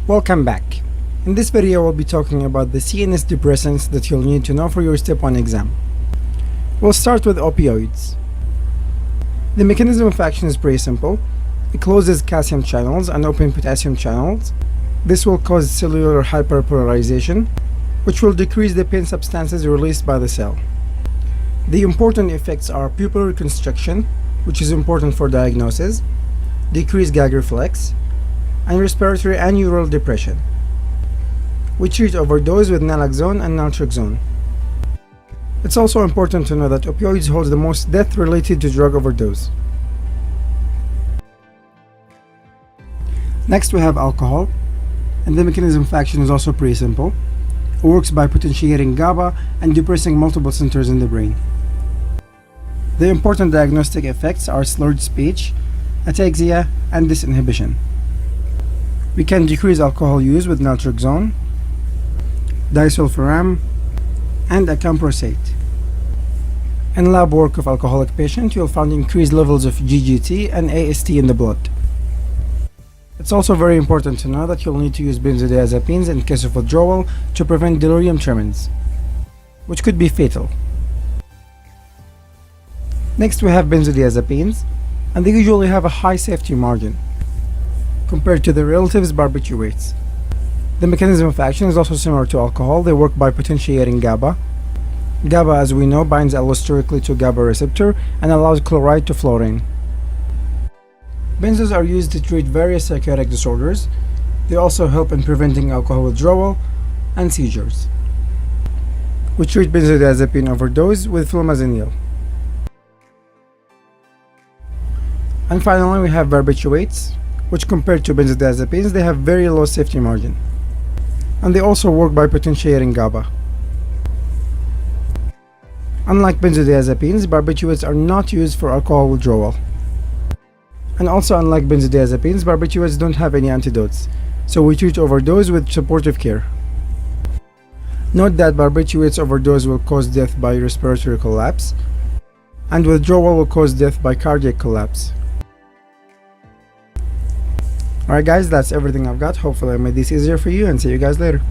Welcome back. In this video we'll be talking about the CNS depressants that you'll need to know for your Step 1 exam. We'll start with opioids. The mechanism of action is pretty simple. It closes calcium channels and opens potassium channels. This will cause cellular hyperpolarization, which will decrease the pain substances released by the cell. The important effects are pupil reconstruction, which is important for diagnosis, decreased gag reflex, and respiratory and neural depression. We treat overdose with naloxone and naltrexone. It's also important to know that opioids hold the most death related to drug overdose. Next we have alcohol, and the mechanism of action is also pretty simple. It works by potentiating GABA and depressing multiple centers in the brain. The important diagnostic effects are slurred speech, ataxia, and disinhibition. We can decrease alcohol use with naltrexone, disulfiram, and acamprosate. In lab work of alcoholic patients, you'll find increased levels of GGT and AST in the blood. It's also very important to know that you'll need to use benzodiazepines in case of withdrawal to prevent delirium tremens, which could be fatal. Next we have benzodiazepines, and they usually have a high safety margin compared to the relatives barbiturates. The mechanism of action is also similar to alcohol. They work by potentiating GABA. GABA, as we know, binds allosterically to GABA receptor and allows chloride to flow in. Benzos are used to treat various psychotic disorders. They also help in preventing alcohol withdrawal and seizures. We treat benzodiazepine overdose with flumazenil. And finally we have barbiturates, which compared to benzodiazepines, they have very low safety margin. And they also work by potentiating GABA. Unlike benzodiazepines, barbiturates are not used for alcohol withdrawal. And also unlike benzodiazepines, barbiturates don't have any antidotes, so we treat overdose with supportive care. Note that barbiturates overdose will cause death by respiratory collapse, and withdrawal will cause death by cardiac collapse. Alright guys, that's everything I've got. Hopefully I made this easier for you, and see you guys later.